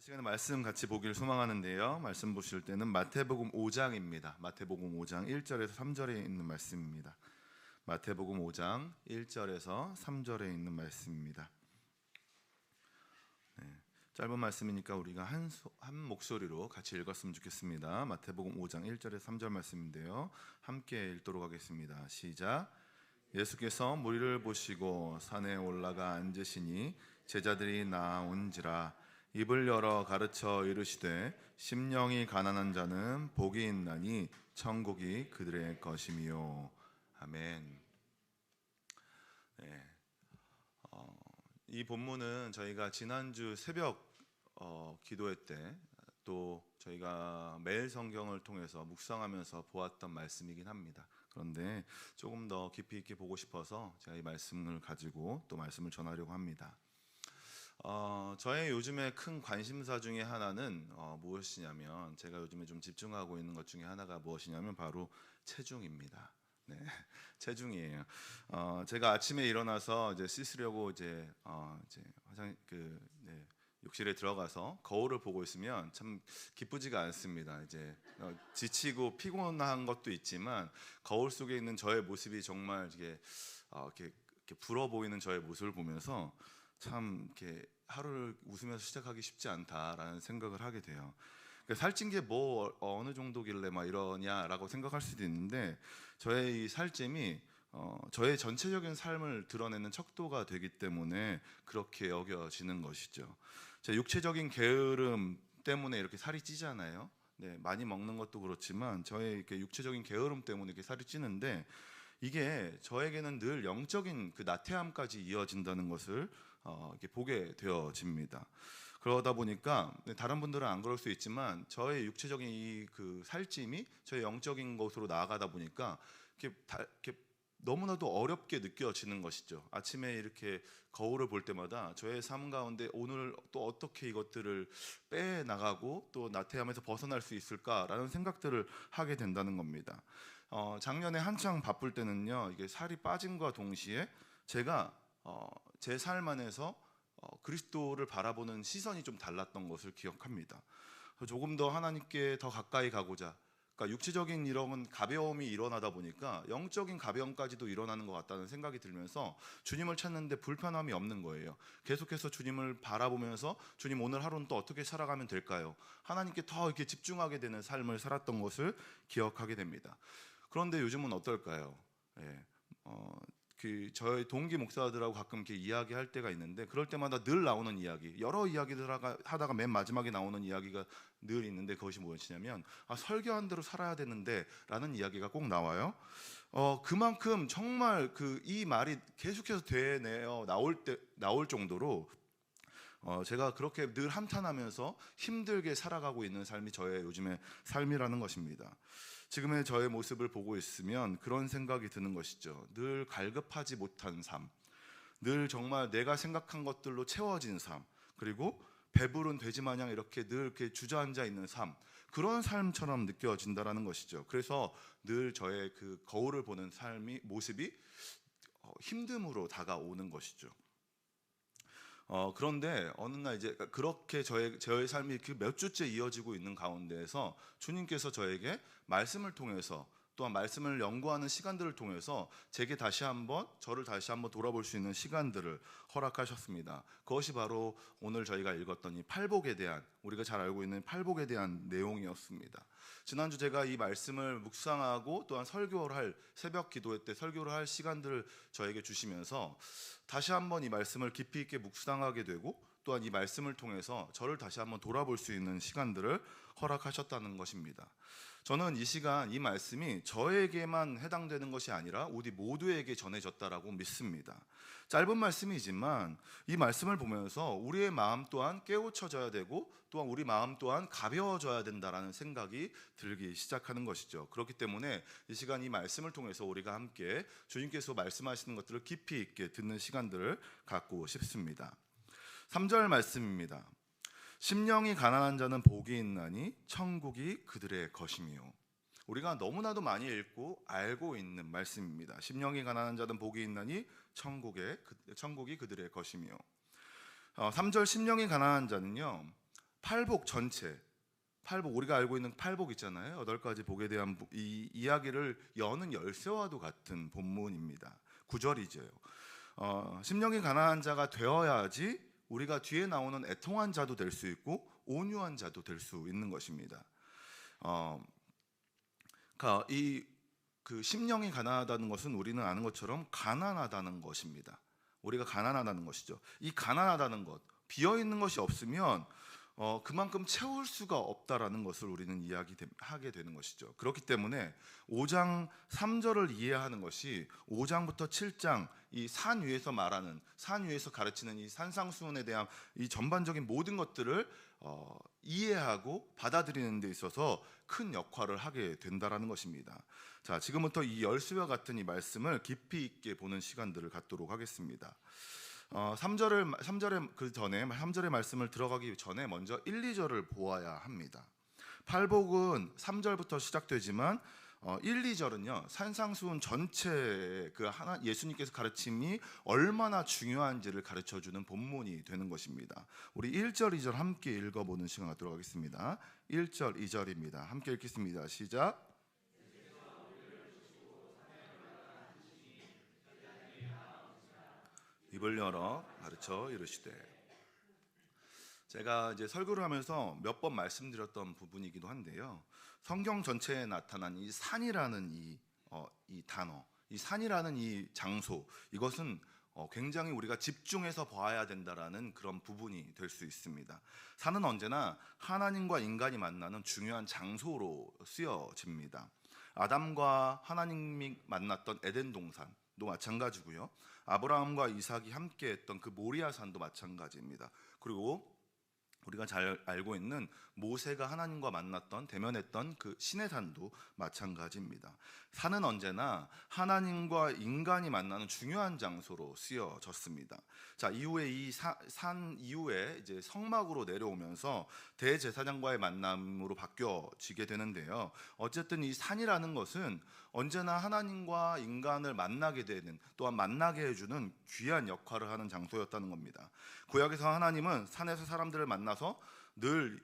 시간에 말씀 같이 보기를 소망하는데요. 말씀 보실 때는 마태복음 5장입니다. 마태복음 5장 1절에서 3절에 있는 말씀입니다. 마태복음 5장 1절에서 3절에 있는 말씀입니다. 짧은 말씀이니까 우리가 한 목소리로 같이 읽었으면 좋겠습니다. 마태복음 5장 1절에서 3절 말씀인데요. 함께 읽도록 하겠습니다. 시작. 예수께서 무리를 보시고 산에 올라가 앉으시니 제자들이 나온지라. 입을 열어 가르쳐 이르시되 심령이 가난한 자는 복이 있나니 천국이 그들의 것이미요. 아멘. 네. 이 본문은 저희가 지난주 새벽 기도회 때 또 저희가 매일 성경을 통해서 묵상하면서 보았던 말씀이긴 합니다. 그런데 조금 더 깊이 있게 보고 싶어서 제가 이 말씀을 가지고 또 말씀을 전하려고 합니다. 저의 요즘에 큰 관심사 중에 하나는 무엇이냐면, 제가 요즘에 좀 집중하고 있는 것 중에 하나가 무엇이냐면 바로 체중입니다. 네, 체중이에요. 제가 아침에 일어나서 이제 씻으려고 이제 욕실에 들어가서 거울을 보고 있으면 참 기쁘지가 않습니다. 이제 지치고 피곤한 것도 있지만 거울 속에 있는 저의 모습이 정말 이렇게 불어 보이는 저의 모습을 보면서 참 이렇게 하루를 웃으면서 시작하기 쉽지 않다라는 생각을 하게 돼요. 그러니까 살찐 게 뭐 어느 정도길래 막 이러냐라고 생각할 수도 있는데, 저의 이 살찜이 저의 전체적인 삶을 드러내는 척도가 되기 때문에 그렇게 여겨지는 것이죠. 제 육체적인 게으름 때문에 이렇게 살이 찌잖아요. 네, 많이 먹는 것도 그렇지만 저의 이렇게 육체적인 게으름 때문에 이렇게 살이 찌는데, 이게 저에게는 늘 영적인 그 나태함까지 이어진다는 것을 이렇게 보게 되어집니다. 그러다 보니까 다른 분들은 안 그럴 수 있지만 저의 육체적인 이 그 살찜이 저의 영적인 것으로 나아가다 보니까 이렇게 너무나도 어렵게 느껴지는 것이죠. 아침에 이렇게 거울을 볼 때마다 저의 삶 가운데 오늘 또 어떻게 이것들을 빼나가고 또 나태함에서 벗어날 수 있을까라는 생각들을 하게 된다는 겁니다. 작년에 한창 바쁠 때는요, 이게 살이 빠짐과 동시에 제가 제 삶 안에서 그리스도를 바라보는 시선이 좀 달랐던 것을 기억합니다. 조금 더 하나님께 더 가까이 가고자, 그러니까 육체적인 이런 가벼움이 일어나다 보니까 영적인 가벼움까지도 일어나는 것 같다는 생각이 들면서 주님을 찾는데 불편함이 없는 거예요. 계속해서 주님을 바라보면서 주님, 오늘 하루는 또 어떻게 살아가면 될까요? 하나님께 더 이렇게 집중하게 되는 삶을 살았던 것을 기억하게 됩니다. 그런데 요즘은 어떨까요? 저희 동기 목사들하고 가끔 이렇게 이야기할 때가 있는데, 그럴 때마다 늘 나오는 이야기, 여러 이야기들 하다가 맨 마지막에 나오는 이야기가 늘 있는데, 그것이 무엇이냐면 설교한 대로 살아야 되는데 라는 이야기가 꼭 나와요. 그만큼 정말 이 말이 계속해서 되뇌어 나올 정도로 제가 그렇게 늘 한탄하면서 힘들게 살아가고 있는 삶이 저의 요즘의 삶이라는 것입니다. 지금의 저의 모습을 보고 있으면 그런 생각이 드는 것이죠. 늘 갈급하지 못한 삶, 늘 정말 내가 생각한 것들로 채워진 삶, 그리고 배부른 돼지 마냥 이렇게 늘 이렇게 주저앉아 있는 삶, 그런 삶처럼 느껴진다라는 것이죠. 그래서 늘 저의 그 거울을 보는 모습이 힘듦으로 다가오는 것이죠. 그런데 어느 날 이제 그렇게 저의 삶이 몇 주째 이어지고 있는 가운데에서 주님께서 저에게 말씀을 통해서, 또한 말씀을 연구하는 시간들을 통해서 저를 다시 한번 돌아볼 수 있는 시간들을 허락하셨습니다. 그것이 바로 오늘 저희가 읽었던 이 팔복에 대한, 우리가 잘 알고 있는 팔복에 대한 내용이었습니다. 지난주 제가 이 말씀을 묵상하고 또한 새벽 기도회 때 설교를 할 시간들을 저에게 주시면서 다시 한번 이 말씀을 깊이 있게 묵상하게 되고, 또한 이 말씀을 통해서 저를 다시 한번 돌아볼 수 있는 시간들을 허락하셨다는 것입니다. 저는 이 시간, 이 말씀이 저에게만 해당되는 것이 아니라 우리 모두에게 전해졌다라고 믿습니다. 짧은 말씀이지만 이 말씀을 보면서 우리의 마음 또한 깨우쳐져야 되고, 또한 우리 마음 또한 가벼워져야 된다라는 생각이 들기 시작하는 것이죠. 그렇기 때문에 이 시간, 이 말씀을 통해서 우리가 함께 주님께서 말씀하시는 것들을 깊이 있게 듣는 시간들을 갖고 싶습니다. 3절 말씀입니다. 심령이 가난한 자는 복이 있나니 천국이 그들의 것이며. 우리가 너무나도 많이 읽고 알고 있는 말씀입니다. 심령이 가난한 자는 복이 있나니 천국이 그들의 것이며. 3절 심령이 가난한 자는요, 팔복 전체, 팔복, 우리가 알고 있는 팔복 있잖아요. 8가지 복에 대한 이 이야기를 여는 열쇠와도 같은 본문입니다. 9절이죠. 심령이 가난한 자가 되어야지 우리가 뒤에 나오는 애통한 자도 될 수 있고 온유한 자도 될 수 있는 것입니다. 그러니까 그 심령이 가난하다는 것은 우리는 아는 것처럼 가난하다는 것입니다. 우리가 가난하다는 것이죠. 이 가난하다는 것, 비어 있는 것이 없으면 그만큼 채울 수가 없다라는 것을 우리는 이야기하게 되는 것이죠. 그렇기 때문에 5장 3절을 이해하는 것이 5장부터 7장 이 산 위에서 말하는, 산 위에서 가르치는 이 산상수훈에 대한 이 전반적인 모든 것들을 이해하고 받아들이는 데 있어서 큰 역할을 하게 된다라는 것입니다. 자, 지금부터 이 열쇠와 같은 이 말씀을 깊이 있게 보는 시간들을 갖도록 하겠습니다. 3절의 그 전에 3절의 말씀을 들어가기 전에 먼저 1, 2절을 보아야 합니다. 팔복은 3절부터 시작되지만 1, 2절은요 산상수훈 전체의 그 예수님께서 가르침이 얼마나 중요한지를 가르쳐주는 본문이 되는 것입니다. 우리 1절, 2절 함께 읽어보는 시간 갖도록 하겠습니다. 1절, 2절입니다. 함께 읽겠습니다. 시작. 입을 열어 가르쳐 이르시되. 제가 이제 설교를 하면서 몇 번 말씀드렸던 부분이기도 한데요. 성경 전체에 나타난 이 산이라는 이 단어, 이 산이라는 이 장소, 이것은 굉장히 우리가 집중해서 봐야 된다라는 그런 부분이 될 수 있습니다. 산은 언제나 하나님과 인간이 만나는 중요한 장소로 쓰여집니다. 아담과 하나님이 만났던 에덴 동산도 마찬가지고요. 아브라함과 이삭이 함께했던 그 모리아산도 마찬가지입니다. 그리고 우리가 잘 알고 있는 모세가 하나님과 만났던, 대면했던 그 시내산도 마찬가지입니다. 산은 언제나 하나님과 인간이 만나는 중요한 장소로 쓰여졌습니다. 자, 이후에 이 산 이후에 이제 성막으로 내려오면서 대제사장과의 만남으로 바뀌어지게 되는데요. 어쨌든 이 산이라는 것은 언제나 하나님과 인간을 만나게 되는, 또한 만나게 해주는 귀한 역할을 하는 장소였다는 겁니다. 구약에서 하나님은 산에서 사람들을 만나서 늘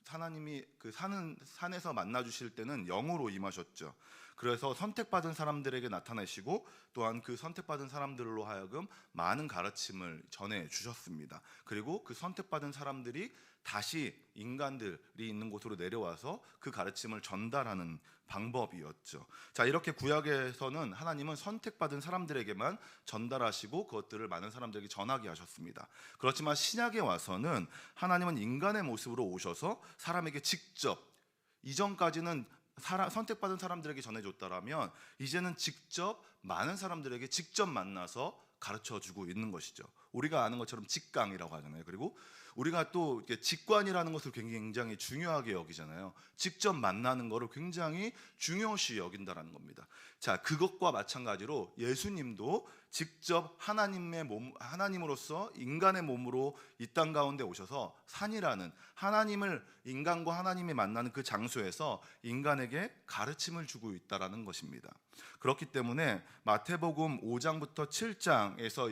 하나님이 그 산에서 만나 주실 때는 영으로 임하셨죠. 그래서 선택받은 사람들에게 나타내시고 또한 그 선택받은 사람들로 하여금 많은 가르침을 전해 주셨습니다. 그리고 그 선택받은 사람들이 다시 인간들이 있는 곳으로 내려와서 그 가르침을 전달하는 방법이었죠. 자, 이렇게 구약에서는 하나님은 선택받은 사람들에게만 전달하시고 그것들을 많은 사람들에게 전하게 하셨습니다. 그렇지만 신약에 와서는 하나님은 인간의 모습으로 오셔서 사람에게 직접, 이전까지는 선택받은 사람들에게 전해줬다라면 이제는 직접 많은 사람들에게 직접 만나서 가르쳐주고 있는 것이죠. 우리가 아는 것처럼 직강이라고 하잖아요. 그리고 우리가 또 이렇게 직관이라는 것을 굉장히 중요하게 여기잖아요. 직접 만나는 것을 굉장히 중요시 여긴다라는 겁니다. 자, 그것과 마찬가지로 예수님도 직접 하나님으로서 인간의 몸으로 이 땅 가운데 오셔서 산이라는 인간과 하나님이 만나는 그 장소에서 인간에게 가르침을 주고 있다라는 것입니다. 그렇기 때문에 마태복음 5장부터 7장에서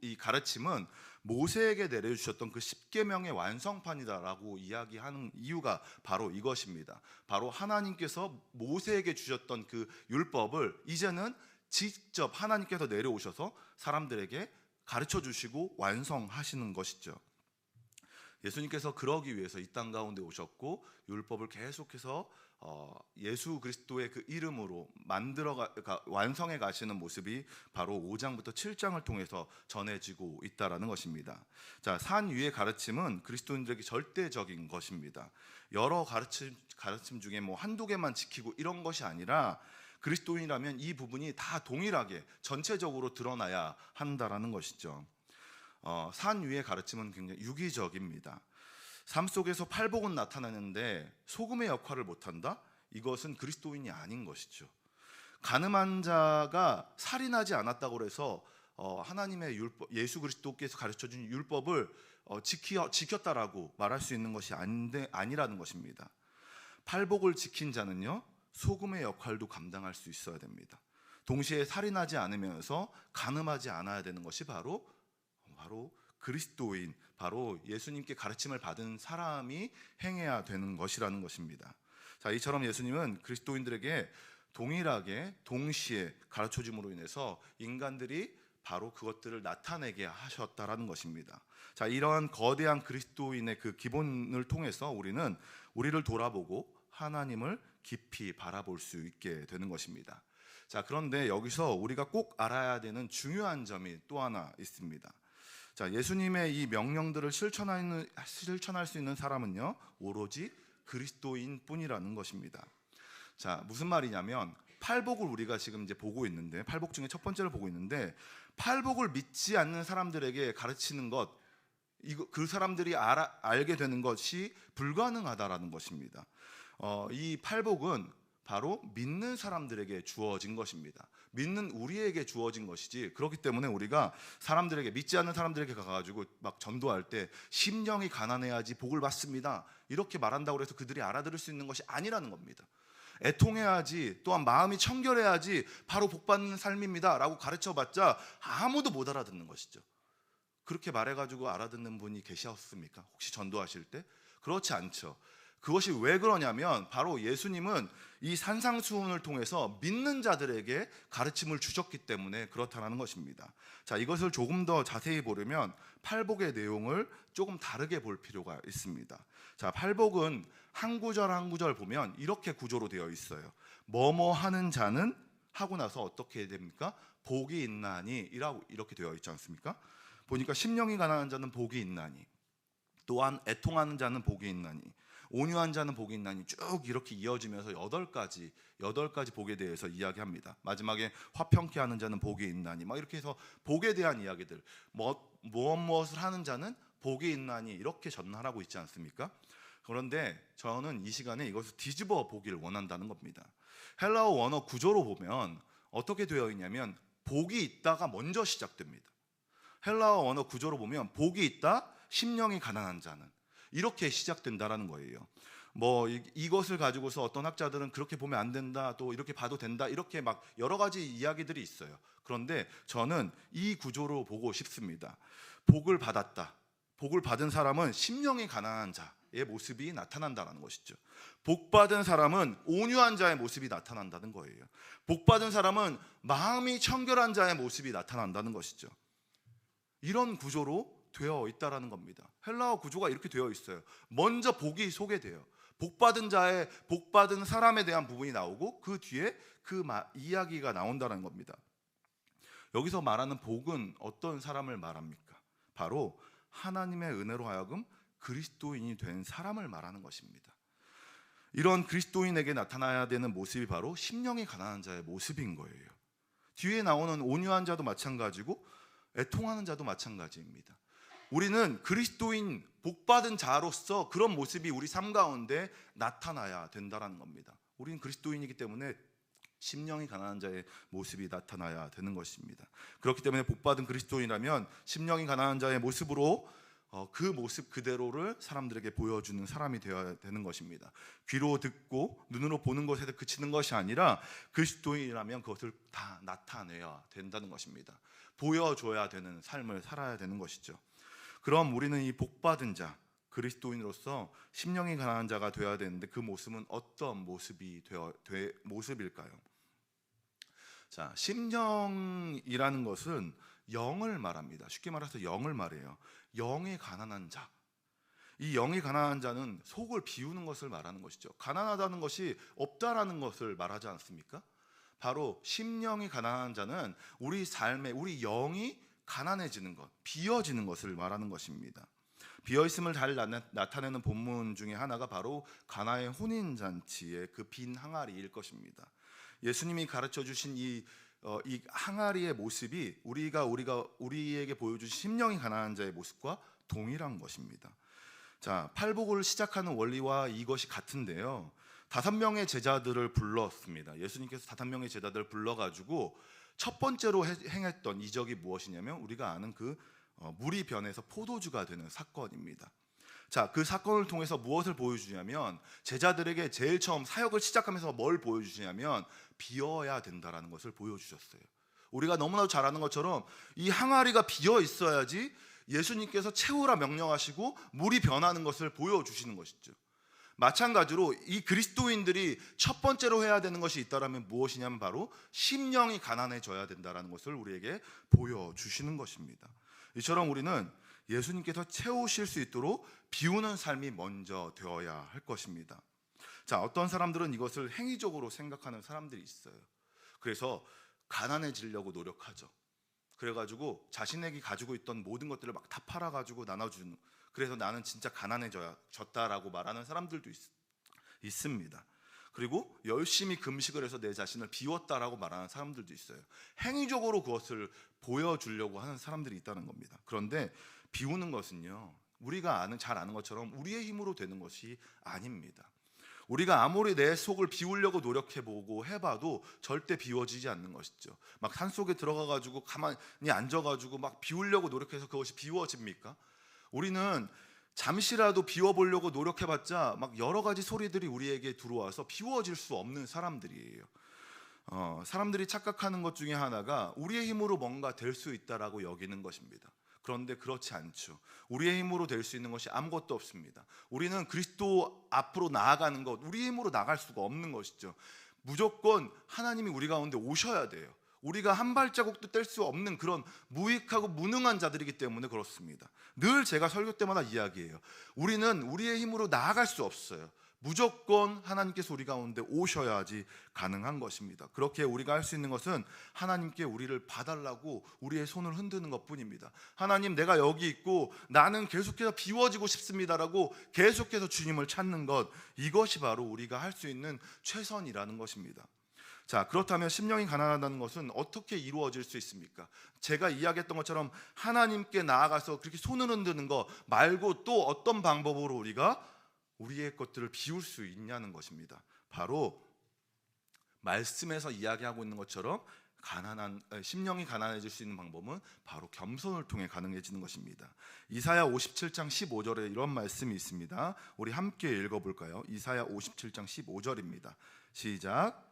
이 가르침은 모세에게 내려주셨던 그 10계명의 완성판이다라고 이야기하는 이유가 바로 이것입니다. 바로 하나님께서 모세에게 주셨던 그 율법을 이제는 직접 하나님께서 내려오셔서 사람들에게 가르쳐 주시고 완성하시는 것이죠. 예수님께서 그러기 위해서 이 땅 가운데 오셨고 율법을 계속해서 예수 그리스도의 그 이름으로 완성해 가시는 모습이 바로 5장부터 7장을 통해서 전해지고 있다라는 것입니다. 자, 산 위의 가르침은 그리스도인들에게 절대적인 것입니다. 여러 가르침 중에 뭐 한두 개만 지키고 이런 것이 아니라 그리스도인이라면 이 부분이 다 동일하게 전체적으로 드러나야 한다라는 것이죠. 산 위의 가르침은 굉장히 유기적입니다. 삶 속에서 팔복은 나타나는데 소금의 역할을 못한다? 이것은 그리스도인이 아닌 것이죠. 가늠한 자가 살인하지 않았다고 해서 하나님의 율법, 예수 그리스도께서 가르쳐준 율법을 지켰다라고 말할 수 있는 것이 아니라는 것입니다. 팔복을 지킨 자는요, 소금의 역할도 감당할 수 있어야 됩니다. 동시에 살인하지 않으면서 가늠하지 않아야 되는 것이 바로 그리스도인, 바로 예수님께 가르침을 받은 사람이 행해야 되는 것이라는 것입니다. 자, 이처럼 예수님은 그리스도인들에게 동일하게 동시에 가르쳐 줌으로 인해서 인간들이 바로 그것들을 나타내게 하셨다라는 것입니다. 자, 이러한 거대한 그리스도인의 그 기본을 통해서 우리는 우리를 돌아보고 하나님을 깊이 바라볼 수 있게 되는 것입니다. 자, 그런데 여기서 우리가 꼭 알아야 되는 중요한 점이 또 하나 있습니다. 자, 예수님의 이 명령들을 실천할 수 있는 사람은요, 오로지 그리스도인 뿐이라는 것입니다. 자, 무슨 말이냐면 팔복을 우리가 지금 이제 보고 있는데, 팔복 중에 첫 번째를 보고 있는데, 팔복을 믿지 않는 사람들에게 가르치는 것, 그 사람들이 알게 되는 것이 불가능하다라는 것입니다. 이 팔복은 바로 믿는 사람들에게 주어진 것입니다. 믿는 우리에게 주어진 것이지, 그렇기 때문에 우리가 사람들에게, 믿지 않는 사람들에게 가가지고 막 전도할 때 심령이 가난해야지 복을 받습니다, 이렇게 말한다고 해서 그들이 알아들을 수 있는 것이 아니라는 겁니다. 애통해야지, 또한 마음이 청결해야지 바로 복받는 삶입니다 라고 가르쳐봤자 아무도 못 알아듣는 것이죠. 그렇게 말해가지고 알아듣는 분이 계셨습니까? 혹시 전도하실 때? 그렇지 않죠. 그것이 왜 그러냐면 바로 예수님은 이 산상수훈을 통해서 믿는 자들에게 가르침을 주셨기 때문에 그렇다는 것입니다. 자, 이것을 조금 더 자세히 보려면 팔복의 내용을 조금 다르게 볼 필요가 있습니다. 자, 팔복은 한 구절 한 구절 보면 이렇게 구조로 되어 있어요. 뭐뭐 하는 자는 하고 나서 어떻게 됩니까? 복이 있나니 이렇게 되어 있지 않습니까? 보니까 심령이 가난한 자는 복이 있나니, 또한 애통하는 자는 복이 있나니, 온유한 자는 복이 있나니, 쭉 이렇게 이어지면서 8가지 복에 대해서 이야기합니다. 마지막에 화평케 하는 자는 복이 있나니, 막 이렇게 해서 복에 대한 이야기들, 무엇을 하는 자는 복이 있나니 이렇게 전하라고 있지 않습니까? 그런데 저는 이 시간에 이것을 뒤집어 보기를 원한다는 겁니다. 헬라어 원어 구조로 보면 어떻게 되어 있냐면 복이 있다가 먼저 시작됩니다. 헬라어 원어 구조로 보면 복이 있다, 심령이 가난한 자는, 이렇게 시작된다라는 거예요. 이것을 가지고서 어떤 학자들은 그렇게 보면 안 된다, 또 이렇게 봐도 된다, 이렇게 막 여러 가지 이야기들이 있어요. 그런데 저는 이 구조로 보고 싶습니다. 복을 받았다, 복을 받은 사람은 심령이 가난한 자의 모습이 나타난다는 것이죠. 복 받은 사람은 온유한 자의 모습이 나타난다는 거예요. 복 받은 사람은 마음이 청결한 자의 모습이 나타난다는 것이죠. 이런 구조로 되어 있다라는 겁니다. 헬라어 구조가 이렇게 되어 있어요. 먼저 복이 소개돼요. 복 받은 사람에 대한 부분이 나오고 그 뒤에 이야기가 나온다는 겁니다. 여기서 말하는 복은 어떤 사람을 말합니까? 바로 하나님의 은혜로 하여금 그리스도인이 된 사람을 말하는 것입니다. 이런 그리스도인에게 나타나야 되는 모습이 바로 심령이 가난한 자의 모습인 거예요. 뒤에 나오는 온유한 자도 마찬가지고 애통하는 자도 마찬가지입니다. 우리는 그리스도인, 복받은 자로서 그런 모습이 우리 삶 가운데 나타나야 된다는 겁니다. 우리는 그리스도인이기 때문에 심령이 가난한 자의 모습이 나타나야 되는 것입니다. 그렇기 때문에 복받은 그리스도인이라면 심령이 가난한 자의 모습으로 그 모습 그대로를 사람들에게 보여주는 사람이 되어야 되는 것입니다. 귀로 듣고 눈으로 보는 것에 그치는 것이 아니라 그리스도인이라면 그것을 다 나타내야 된다는 것입니다. 보여줘야 되는 삶을 살아야 되는 것이죠. 그럼 우리는 이 복받은 자, 그리스도인으로서 심령이 가난한 자가 되어야 되는데 그 모습은 어떤 모습일까요? 자, 심령이라는 것은 영을 말합니다. 쉽게 말해서 영을 말해요. 영이 가난한 자, 이 영이 가난한 자는 속을 비우는 것을 말하는 것이죠. 가난하다는 것이 없다라는 것을 말하지 않습니까? 바로 심령이 가난한 자는 우리 삶에 우리 영이 가난해지는 것, 비어지는 것을 말하는 것입니다. 비어있음을 잘 나타내는 본문 중에 하나가 바로 가나의 혼인잔치의 그 빈 항아리일 것입니다. 예수님이 가르쳐 주신 이 항아리의 모습이 우리에게 보여주신 심령이 가난한 자의 모습과 동일한 것입니다. 자, 팔복을 시작하는 원리와 이것이 같은데요. 5명의 제자들을 불렀습니다. 예수님께서 5명의 제자들을 불러가지고 첫 번째로 행했던 이적이 무엇이냐면 우리가 아는 그 물이 변해서 포도주가 되는 사건입니다. 자, 그 사건을 통해서 무엇을 보여주냐면 제자들에게 제일 처음 사역을 시작하면서 뭘 보여주시냐면 비어야 된다라는 것을 보여주셨어요. 우리가 너무나도 잘 아는 것처럼 이 항아리가 비어 있어야지 예수님께서 채우라 명령하시고 물이 변하는 것을 보여주시는 것이죠. 마찬가지로 이 그리스도인들이 첫 번째로 해야 되는 것이 있다라면 무엇이냐면 바로 심령이 가난해져야 된다라는 것을 우리에게 보여주시는 것입니다. 이처럼 우리는 예수님께서 채우실 수 있도록 비우는 삶이 먼저 되어야 할 것입니다. 자, 어떤 사람들은 이것을 행위적으로 생각하는 사람들이 있어요. 그래서 가난해지려고 노력하죠. 그래가지고 자신에게 가지고 있던 모든 것들을 막 다 팔아가지고 나눠주는, 그래서 나는 진짜 가난해졌다라고 말하는 사람들도 있습니다. 그리고 열심히 금식을 해서 내 자신을 비웠다라고 말하는 사람들도 있어요. 행위적으로 그것을 보여주려고 하는 사람들이 있다는 겁니다. 그런데 비우는 것은요, 우리가 잘 아는 것처럼 우리의 힘으로 되는 것이 아닙니다. 우리가 아무리 내 속을 비우려고 노력해보고 해봐도 절대 비워지지 않는 것이죠. 막 산속에 들어가가지고 가만히 앉아가지고 막 비우려고 노력해서 그것이 비워집니까? 우리는 잠시라도 비워보려고 노력해봤자 막 여러 가지 소리들이 우리에게 들어와서 비워질 수 없는 사람들이에요. 사람들이 착각하는 것 중에 하나가 우리의 힘으로 뭔가 될 수 있다라고 여기는 것입니다. 그런데 그렇지 않죠. 우리의 힘으로 될 수 있는 것이 아무것도 없습니다. 우리는 그리스도 앞으로 나아가는 것, 우리의 힘으로 나갈 수가 없는 것이죠. 무조건 하나님이 우리 가운데 오셔야 돼요. 우리가 한 발자국도 뗄 수 없는 그런 무익하고 무능한 자들이기 때문에 그렇습니다. 늘 제가 설교 때마다 이야기해요. 우리는 우리의 힘으로 나아갈 수 없어요. 무조건 하나님께서 우리 가운데 오셔야지 가능한 것입니다. 그렇게 우리가 할 수 있는 것은 하나님께 우리를 봐달라고 우리의 손을 흔드는 것뿐입니다. 하나님, 내가 여기 있고 나는 계속해서 비워지고 싶습니다라고 계속해서 주님을 찾는 것, 이것이 바로 우리가 할 수 있는 최선이라는 것입니다. 자, 그렇다면 심령이 가난하다는 것은 어떻게 이루어질 수 있습니까? 제가 이야기했던 것처럼 하나님께 나아가서 그렇게 손을 흔드는 거 말고 또 어떤 방법으로 우리가 우리의 것들을 비울 수 있냐는 것입니다. 바로 말씀에서 이야기하고 있는 것처럼 심령이 가난해질 수 있는 방법은 바로 겸손을 통해 가능해지는 것입니다. 이사야 57장 15절에 이런 말씀이 있습니다. 우리 함께 읽어볼까요? 이사야 57장 15절입니다. 시작.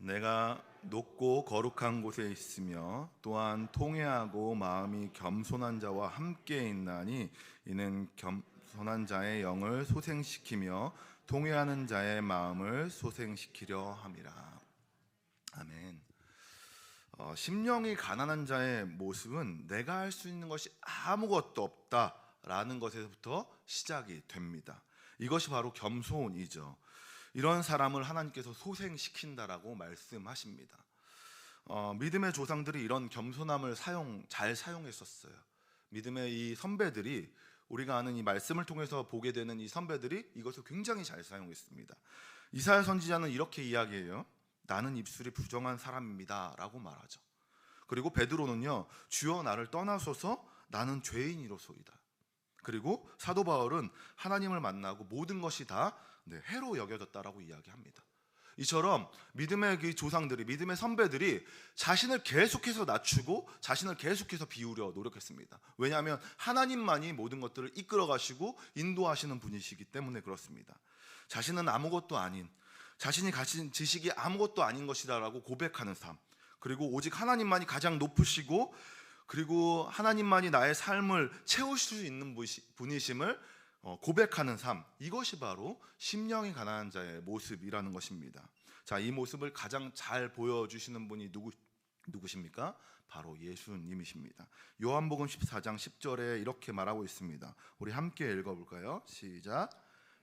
내가 높고 거룩한 곳에 있으며 또한 통회하고 마음이 겸손한 자와 함께 있나니 이는 겸손한 자의 영을 소생시키며 통회하는 자의 마음을 소생시키려 함이라. 아멘. 심령이 가난한 자의 모습은 내가 할 수 있는 것이 아무것도 없다라는 것에서부터 시작이 됩니다. 이것이 바로 겸손이죠. 이런 사람을 하나님께서 소생시킨다라고 말씀하십니다. 믿음의 조상들이 이런 겸손함을 잘 사용했었어요. 믿음의 이 선배들이, 우리가 아는 이 말씀을 통해서 보게 되는 이 선배들이 이것을 굉장히 잘 사용했습니다. 이사야 선지자는 이렇게 이야기해요. 나는 입술이 부정한 사람입니다 라고 말하죠. 그리고 베드로는요, 주여 나를 떠나소서 나는 죄인이로소이다. 그리고 사도 바울은 하나님을 만나고 모든 것이 다 해로 여겨졌다라고 이야기합니다. 이처럼 믿음의 그 조상들이, 믿음의 선배들이 자신을 계속해서 낮추고 자신을 계속해서 비우려 노력했습니다. 왜냐하면 하나님만이 모든 것들을 이끌어 가시고 인도하시는 분이시기 때문에 그렇습니다. 자신은 아무것도 아닌, 자신이 가진 지식이 아무것도 아닌 것이다라고 고백하는 삶, 그리고 오직 하나님만이 가장 높으시고 그리고 하나님만이 나의 삶을 채우실 수 있는 분이심을 고백하는 삶, 이것이 바로 심령이 가난한 자의 모습이라는 것입니다. 자, 이 모습을 가장 잘 보여주시는 분이 누구십니까? 바로 예수님이십니다. 요한복음 14장 10절에 이렇게 말하고 있습니다. 우리 함께 읽어볼까요? 시작.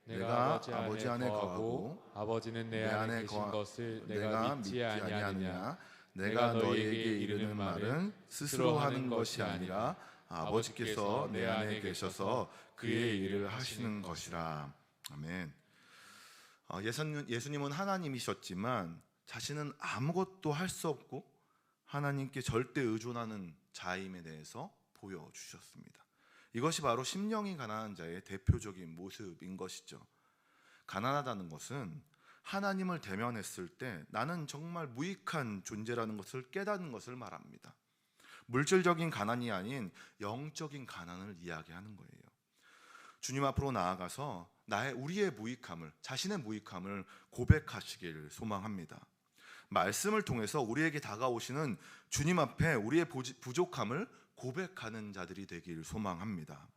내가 아버지 안에 거하고 아버지는 내 안에 계신 것을 내가 믿지 아니하느냐. 내가 너희에게 이르는 말은 스스로 하는 것이 아니라 아버지께서 내 안에 계셔서 그의 일을 하시는 것이라. 아멘. 예수님은 하나님이셨지만 자신은 아무것도 할 수 없고 하나님께 절대 의존하는 자임에 대해서 보여주셨습니다. 이것이 바로 심령이 가난한 자의 대표적인 모습인 것이죠. 가난하다는 것은 하나님을 대면했을 때 나는 정말 무익한 존재라는 것을 깨닫는 것을 말합니다. 물질적인 가난이 아닌 영적인 가난을 이야기하는 거예요. 주님 앞으로 나아가서 우리의 무익함을, 자신의 무익함을 고백하시길 소망합니다. 말씀을 통해서 우리에게 다가오시는 주님 앞에 우리의 부족함을 고백하는 자들이 되길 소망합니다.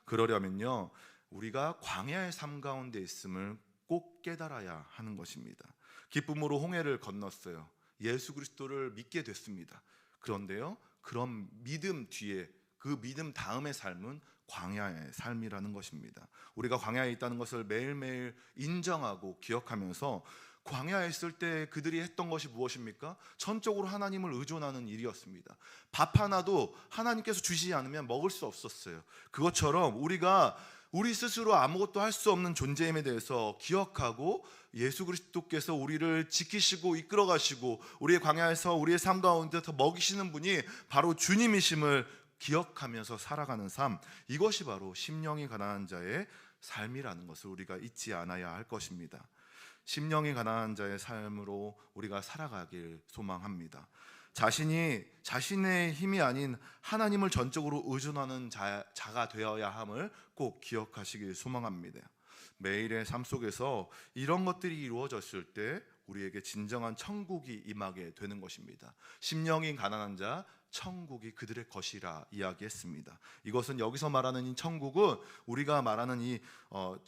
그러려면요, 우리가 광야의 삶 가운데 있음을 꼭 깨달아야 하는 것입니다. 기쁨으로 홍해를 건넜어요. 예수 그리스도를 믿게 됐습니다. 그런데요, 그런 믿음 뒤에, 그 믿음 다음의 삶은 광야의 삶이라는 것입니다. 우리가 광야에 있다는 것을 매일매일 인정하고 기억하면서, 광야에 있을 때 그들이 했던 것이 무엇입니까? 전적으로 하나님을 의존하는 일이었습니다. 밥 하나도 하나님께서 주시지 않으면 먹을 수 없었어요. 그것처럼 우리가 우리 스스로 아무것도 할 수 없는 존재임에 대해서 기억하고, 예수 그리스도께서 우리를 지키시고 이끌어 가시고 우리의 광야에서 우리의 삶 가운데서 먹이시는 분이 바로 주님이심을 기억하면서 살아가는 삶, 이것이 바로 심령이 가난한 자의 삶이라는 것을 우리가 잊지 않아야 할 것입니다. 심령이 가난한 자의 삶으로 우리가 살아가길 소망합니다. 자신의 힘이 아닌 하나님을 전적으로 의존하는 자가 되어야 함을 꼭 기억하시길 소망합니다. 매일의 삶 속에서 이런 것들이 이루어졌을 때 우리에게 진정한 천국이 임하게 되는 것입니다. 심령이 가난한 자, 천국이 그들의 것이라 이야기했습니다. 이것은 여기서 말하는 이 천국은 우리가 말하는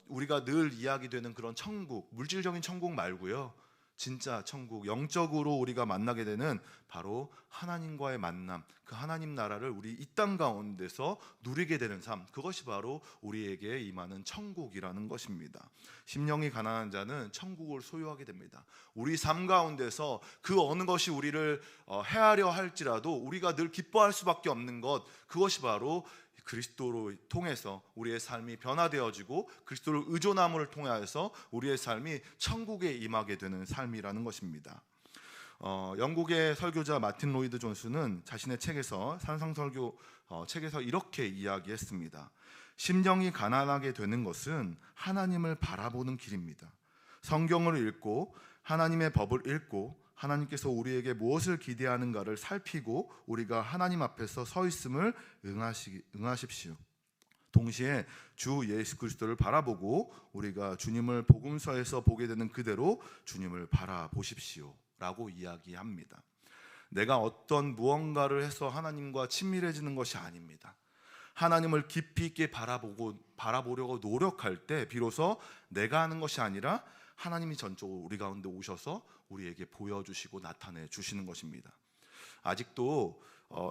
우리가 늘 이야기되는 그런 천국, 물질적인 천국 말고요, 진짜 천국, 영적으로 우리가 만나게 되는 바로 하나님과의 만남, 그 하나님 나라를 우리 이 땅 가운데서 누리게 되는 삶, 그것이 바로 우리에게 임하는 천국이라는 것입니다. 심령이 가난한 자는 천국을 소유하게 됩니다. 우리 삶 가운데서 그 어느 것이 우리를 해하려 할지라도 우리가 늘 기뻐할 수밖에 없는 것, 그것이 바로 그리스도로 통해서 우리의 삶이 변화되어지고 그리스도를 의존함을 통하여서 우리의 삶이 천국에 임하게 되는 삶이라는 것입니다. 영국의 설교자 마틴 로이드 존스는 자신의 책에서 산상설교 책에서 이렇게 이야기했습니다. 심령이 가난하게 되는 것은 하나님을 바라보는 길입니다. 성경을 읽고 하나님의 법을 읽고 하나님께서 우리에게 무엇을 기대하는가를 살피고 우리가 하나님 앞에서 서 있음을 응하십시오. 동시에 주 예수 그리스도를 바라보고 우리가 주님을 복음서에서 보게 되는 그대로 주님을 바라보십시오 라고 이야기합니다. 내가 어떤 무언가를 해서 하나님과 친밀해지는 것이 아닙니다. 하나님을 깊이 있게 바라보려고 노력할 때 비로소 내가 하는 것이 아니라 하나님이 전적으로 우리 가운데 오셔서 우리에게 보여주시고 나타내 주시는 것입니다. 아직도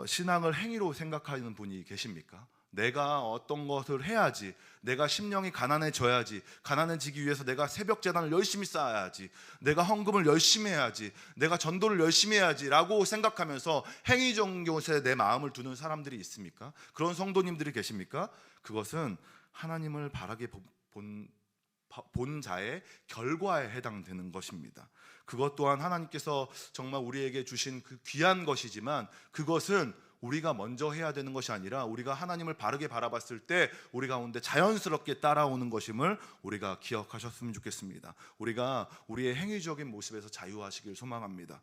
신앙을 행위로 생각하는 분이 계십니까? 내가 어떤 것을 해야지, 내가 심령이 가난해져야지, 가난해지기 위해서 내가 새벽 제단을 열심히 쌓아야지, 내가 헌금을 열심히 해야지, 내가 전도를 열심히 해야지 라고 생각하면서 행위적인 것에 내 마음을 두는 사람들이 있습니까? 그런 성도님들이 계십니까? 그것은 하나님을 바라게 본 자의 결과에 해당되는 것입니다. 그것 또한 하나님께서 정말 우리에게 주신 그 귀한 것이지만, 그것은 우리가 먼저 해야 되는 것이 아니라 우리가 하나님을 바르게 바라봤을 때 우리 가운데 자연스럽게 따라오는 것임을 우리가 기억하셨으면 좋겠습니다. 우리가 우리의 행위적인 모습에서 자유하시길 소망합니다.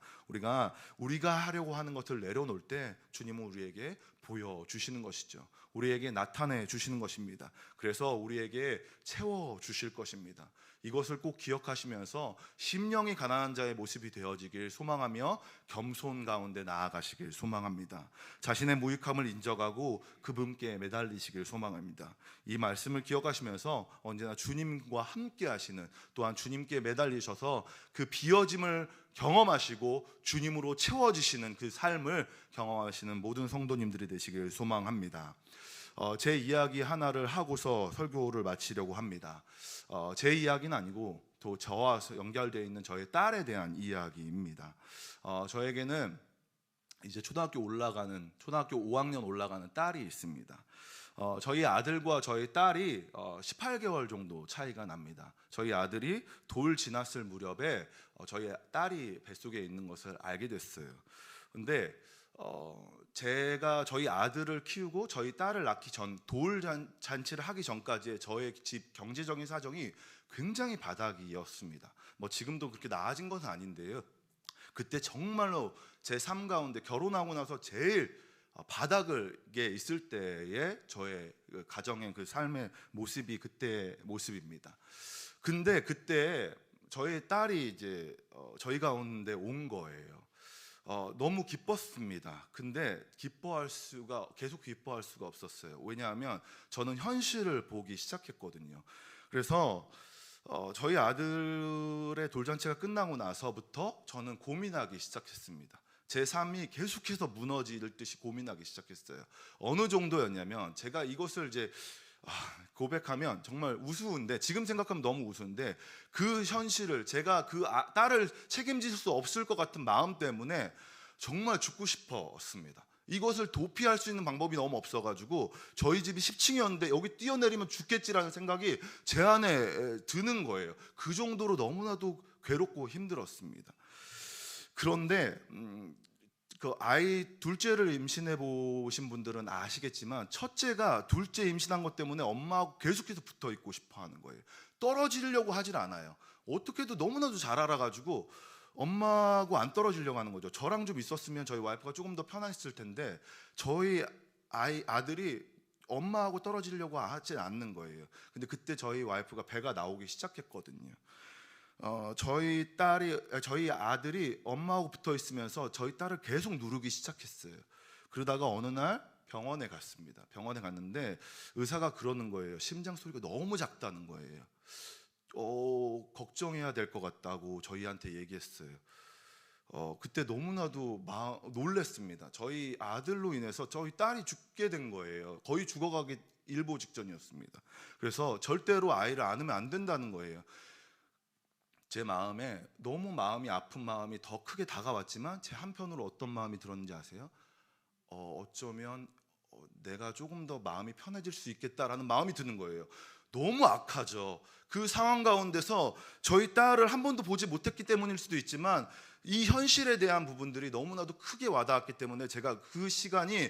우리가 하려고 하는 것을 내려놓을 때 주님은 우리에게 보여주시는 것이죠. 우리에게 나타내 주시는 것입니다. 그래서 우리에게 채워주실 것입니다. 이것을 꼭 기억하시면서 심령이 가난한 자의 모습이 되어지길 소망하며 겸손 가운데 나아가시길 소망합니다. 자신의 무익함을 인정하고 그분께 매달리시길 소망합니다. 이 말씀을 기억하시면서 언제나 주님과 함께 하시는, 또한 주님께 매달리셔서 그 비어짐을 경험하시고 주님으로 채워지시는 그 삶을 경험하시는 모든 성도님들이 되시길 소망합니다. 제 이야기 하나를 하고서 설교를 마치려고 합니다. 제 이야기는 아니고 또 저와 연결되어 있는 저의 딸에 대한 이야기입니다. 저에게는 이제 초등학교 5학년 올라가는 딸이 있습니다. 저희 아들과 저희 딸이 18개월 정도 차이가 납니다. 저희 아들이 돌 지났을 무렵에 저희 딸이 뱃속에 있는 것을 알게 됐어요. 근데 제가 저희 아들을 키우고 저희 딸을 낳기 전, 돌 잔치를 하기 전까지의 저의 집 경제적인 사정이 굉장히 바닥이었습니다. 지금도 그렇게 나아진 것은 아닌데요, 그때 정말로 제 삶 가운데 결혼하고 나서 제일 바닥에 있을 때의 저의 가정의 그 삶의 모습이 그때의 모습입니다. 근데 그때 저희 딸이 이제 저희 가운데 온 거예요. 너무 기뻤습니다. 근데 계속 기뻐할 수가 없었어요. 왜냐하면 저는 현실을 보기 시작했거든요. 그래서 저희 아들의 돌잔치가 끝나고 나서부터 저는 고민하기 시작했습니다. 제 삶이 계속해서 무너질 듯이 고민하기 시작했어요. 어느 정도였냐면, 제가 이것을 이제 고백하면 정말 우스운데, 지금 생각하면 너무 우스운데, 그 현실을, 제가 그 딸을 책임질 수 없을 것 같은 마음 때문에 정말 죽고 싶었습니다. 이것을 도피할 수 있는 방법이 너무 없어가지고, 저희 집이 10층이었는데 여기 뛰어내리면 죽겠지라는 생각이 제 안에 드는 거예요. 그 정도로 너무나도 괴롭고 힘들었습니다. 그런데 그 아이 둘째를 임신해 보신 분들은 아시겠지만, 첫째가 둘째 임신한 것 때문에 엄마하고 계속해서 붙어 있고 싶어 하는 거예요. 떨어지려고 하질 않아요. 어떻게도 너무나도 잘 알아가지고 엄마하고 안 떨어지려고 하는 거죠. 저랑 좀 있었으면 저희 와이프가 조금 더 편했을 텐데, 저희 아들이 엄마하고 떨어지려고 하지 않는 거예요. 근데 그때 저희 와이프가 배가 나오기 시작했거든요. 저희 아들이 엄마하고 붙어 있으면서 저희 딸을 계속 누르기 시작했어요. 그러다가 어느 날 병원에 갔습니다. 병원에 갔는데 의사가 그러는 거예요. 심장 소리가 너무 작다는 거예요. 걱정해야 될 것 같다고 저희한테 얘기했어요. 그때 너무나도 놀랬습니다. 저희 아들로 인해서 저희 딸이 죽게 된 거예요. 거의 죽어가기 일보 직전이었습니다. 그래서 절대로 아이를 안으면 안 된다는 거예요. 제 마음에 너무 마음이 아픈 마음이 더 크게 다가왔지만, 제 한편으로 어떤 마음이 들었는지 아세요? 어쩌면 내가 조금 더 마음이 편해질 수 있겠다라는 마음이 드는 거예요. 너무 악하죠. 그 상황 가운데서 저희 딸을 한 번도 보지 못했기 때문일 수도 있지만, 이 현실에 대한 부분들이 너무나도 크게 와닿았기 때문에 제가 그 시간이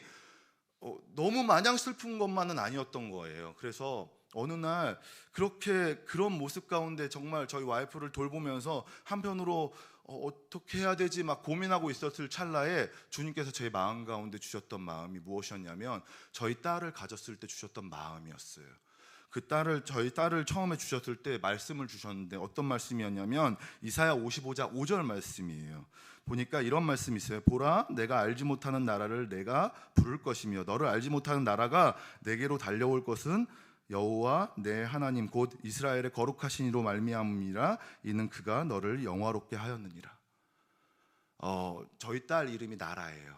너무 마냥 슬픈 것만은 아니었던 거예요. 그래서 어느 날 그런 모습 가운데 정말 저희 와이프를 돌보면서 한편으로 어떻게 해야 되지 막 고민하고 있었을 찰나에 주님께서 제 마음 가운데 주셨던 마음이 무엇이었냐면, 저희 딸을 가졌을 때 주셨던 마음이었어요. 저희 딸을 처음에 주셨을 때 말씀을 주셨는데, 어떤 말씀이었냐면 이사야 55장 5절 말씀이에요. 보니까 이런 말씀이 있어요. 보라, 내가 알지 못하는 나라를 내가 부를 것이며 너를 알지 못하는 나라가 내게로 달려올 것은 여호와 내 하나님 곧 이스라엘의 거룩하신 이로 말미암음이라. 이는 그가 너를 영화롭게 하였느니라. 저희 딸 이름이 나라예요.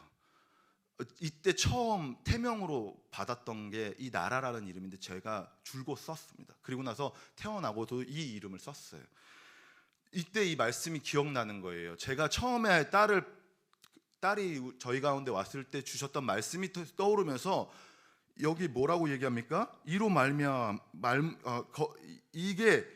이때 처음 태명으로 받았던 게 이 나라라는 이름인데, 제가 줄곧 썼습니다. 그리고 나서 태어나고도 이 이름을 썼어요. 이때 이 말씀이 기억나는 거예요. 제가 처음에 딸이 저희 가운데 왔을 때 주셨던 말씀이 떠오르면서, 여기 뭐라고 얘기합니까? 이로 이게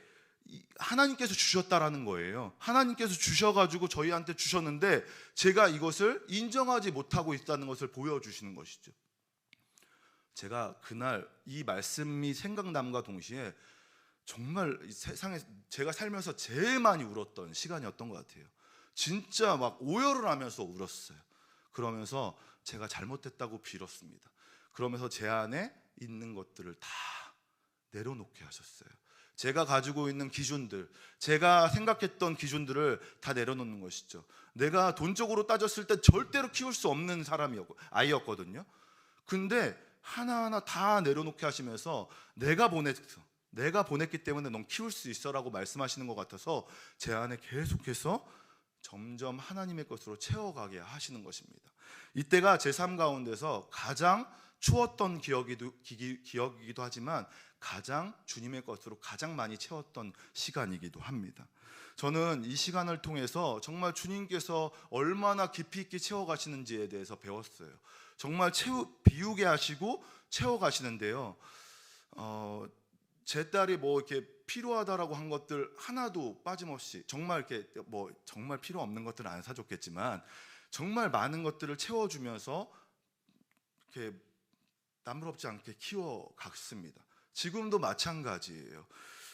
하나님께서 주셨다라는 거예요. 하나님께서 주셔가지고 저희한테 주셨는데, 제가 이것을 인정하지 못하고 있다는 것을 보여주시는 것이죠. 제가 그날 이 말씀이 생각남과 동시에 정말 세상에 제가 살면서 제일 많이 울었던 시간이었던 것 같아요. 진짜 막 오열을 하면서 울었어요. 그러면서 제가 잘못했다고 빌었습니다. 그러면서 제 안에 있는 것들을 다 내려놓게 하셨어요. 제가 가지고 있는 기준들, 제가 생각했던 기준들을 다 내려놓는 것이죠. 내가 돈적으로 따졌을 때 절대로 키울 수 없는 아이였거든요. 근데 하나하나 다 내려놓게 하시면서 내가 보냈기 때문에 넌 키울 수 있어라고 말씀하시는 것 같아서 제 안에 계속해서 점점 하나님의 것으로 채워가게 하시는 것입니다. 이때가 제 삶 가운데서 가장 추웠던 기억이기도 하지만, 가장 주님의 것으로 가장 많이 채웠던 시간이기도 합니다. 저는 이 시간을 통해서 정말 주님께서 얼마나 깊이 있게 채워가시는지에 대해서 배웠어요. 정말 비우게 하시고 채워가시는데요. 제 딸이 뭐 이렇게 필요하다라고 한 것들 하나도 빠짐없이, 정말 이렇게 정말 필요 없는 것들은 안 사줬겠지만 정말 많은 것들을 채워주면서 이렇게 남부럽지 않게 키워갔습니다. 지금도 마찬가지예요.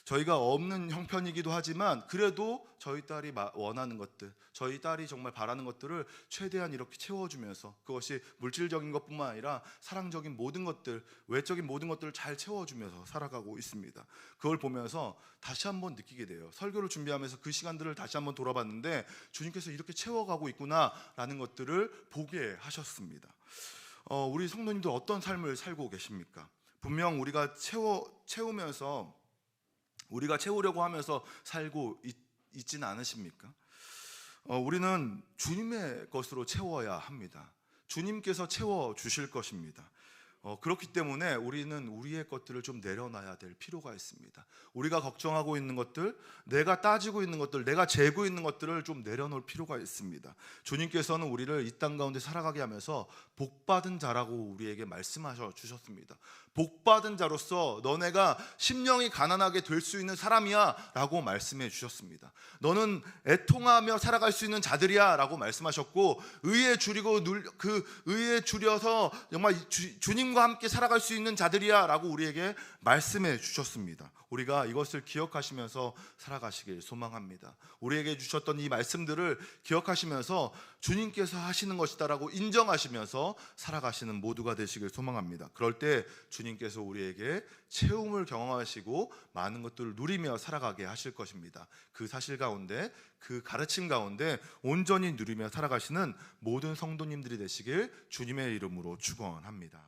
저희가 없는 형편이기도 하지만 그래도 저희 딸이 원하는 것들, 저희 딸이 정말 바라는 것들을 최대한 이렇게 채워주면서, 그것이 물질적인 것뿐만 아니라 사랑적인 모든 것들, 외적인 모든 것들을 잘 채워주면서 살아가고 있습니다. 그걸 보면서 다시 한번 느끼게 돼요. 설교를 준비하면서 그 시간들을 다시 한번 돌아봤는데 주님께서 이렇게 채워가고 있구나라는 것들을 보게 하셨습니다. 우리 성도님들 어떤 삶을 살고 계십니까? 분명 우리가 채우면서, 우리가 채우려고 하면서 살고 있지는 않으십니까? 우리는 주님의 것으로 채워야 합니다. 주님께서 채워 주실 것입니다. 그렇기 때문에 우리는 우리의 것들을 좀 내려놔야 될 필요가 있습니다. 우리가 걱정하고 있는 것들, 내가 따지고 있는 것들, 내가 재고 있는 것들을 좀 내려놓을 필요가 있습니다. 주님께서는 우리를 이 땅 가운데 살아가게 하면서 복받은 자라고 우리에게 말씀하셔 주셨습니다. 복받은 자로서 너네가 심령이 가난하게 될 수 있는 사람이야 라고 말씀해 주셨습니다. 너는 애통하며 살아갈 수 있는 자들이야 라고 말씀하셨고, 의에 줄이고 그 의에 줄여서 정말 주님과 함께 살아갈 수 있는 자들이야 라고 우리에게 말씀해 주셨습니다. 우리가 이것을 기억하시면서 살아가시길 소망합니다. 우리에게 주셨던 이 말씀들을 기억하시면서 주님께서 하시는 것이다라고 인정하시면서 살아가시는 모두가 되시길 소망합니다. 그럴 때 주님께서 우리에게 채움을 경험하시고 많은 것들을 누리며 살아가게 하실 것입니다. 그 사실 가운데, 그 가르침 가운데 온전히 누리며 살아가시는 모든 성도님들이 되시길 주님의 이름으로 축원합니다.